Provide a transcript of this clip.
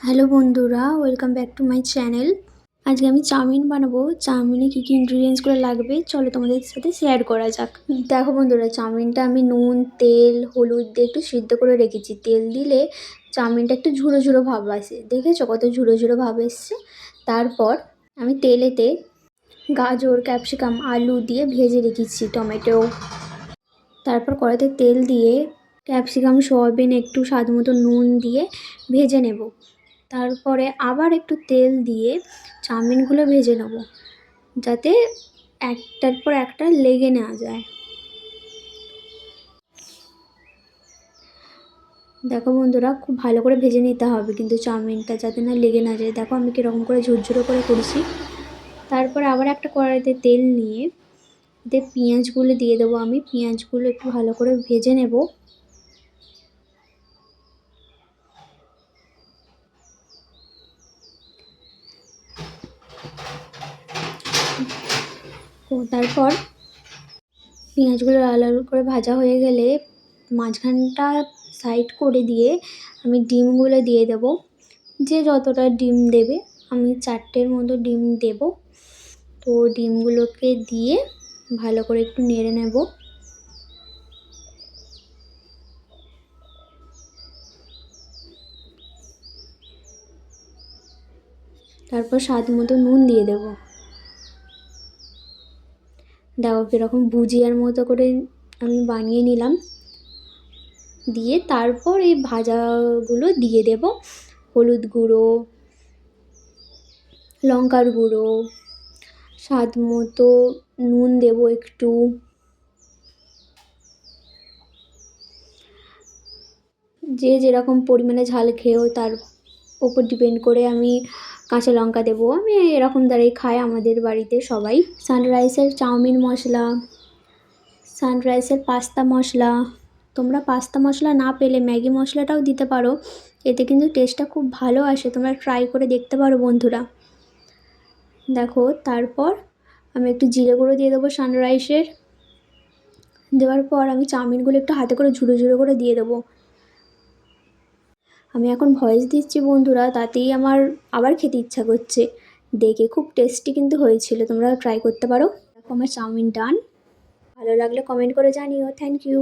Hello বন্ধুরা, welcome back to my channel. আজকে আমি চাউমিন বানাবো। চাউমিনে কী কী ইনগ্রিডিয়েন্টসগুলো লাগবে চলো তোমাদের সাথে শেয়ার করা যাক। দেখো বন্ধুরা, চাউমিনটা আমি নুন, তেল, হলুদ দিয়ে একটু সিদ্ধ করে রেখেছি। তেল দিলে চাউমিনটা একটু ঝুড়ো ঝুড়ো ভাব আসে, দেখেছো কত ঝুড়ো ঝুড়ো ভাব এসছে। তারপর আমি তেলেতে গাজর, ক্যাপসিকাম, আলু দিয়ে ভেজে রেখেছি, টমেটো। তারপর কড়াইতে তেল দিয়ে ক্যাপসিকাম, সয়াবিন, একটু স্বাদ মতো নুন দিয়ে ভেজে নেব। তারপরে আবার একটু তেল দিয়ে চাউমিনগুলো ভেজে নেব, যাতে একটার পর একটা লেগে না যায়। দেখো বন্ধুরা, খুব ভালো করে ভেজে নিতে হবে কিন্তু চাউমিনটা, যাতে না লেগে না যায়। দেখো আমি কীরকম করে ঝুরঝুরো করে করেছি। তারপরে আবার একটা কড়াইতে তেল নিয়ে পেঁয়াজগুলো দিয়ে দেবো। আমি পেঁয়াজগুলো একটু ভালো করে ভেজে নেব। তারপর পেঁয়াজগুলো লাল লাল করে ভাজা হয়ে গেলে মাঝখানটা সাইড করে দিয়ে আমি ডিমগুলো দিয়ে দেব। যে যতটা ডিম দেবে, আমি 4টের মতো ডিম দেব। তো ডিমগুলোকে দিয়ে ভালো করে একটু নেড়ে নেব। তারপর স্বাদ মতো নুন দিয়ে দেব। দেখো কীরকম ভুজিয়ার মতো করে আমি বানিয়ে নিলাম। দিয়ে তারপর এই ভাজাগুলো দিয়ে দেব। হলুদ গুঁড়ো, লঙ্কার গুঁড়ো, স্বাদ মতো নুন দেব একটু। যে যেরকম পরিমাণে ঝাল খেয়েও তার ওপর ডিপেন্ড করে আমি কাঁচা লঙ্কা দেবো। আমি এরকম দ্বারাই খাই আমাদের বাড়িতে সবাই। সানরাইসের চাউমিন মশলা, সানরাইসের পাস্তা মশলা, তোমরা পাস্তা মশলা না পেলে ম্যাগি মশলাটাও দিতে পারো, এতে কিন্তু টেস্টটা খুব ভালো আসে। তোমরা ট্রাই করে দেখতে পারো বন্ধুরা। দেখো তারপর আমি একটু জিরে গুঁড়ো দিয়ে দেবো সানরাইসের। দেওয়ার পর আমি চাউমিনগুলো একটু হাতে করে ঝুড়ো ঝুড়ো করে দিয়ে দেবো। আমি এখন ভয়েস দিচ্ছি বন্ধুরা, তাতেই আমার আবার খেতে ইচ্ছা করছে। দেখে খুব টেস্টি কিন্তু হয়েছিল, তোমরা ট্রাই করতে পারো। দেখো আমার চাউমিন ডান। ভালো লাগলে কমেন্ট করে জানিও। Thank you.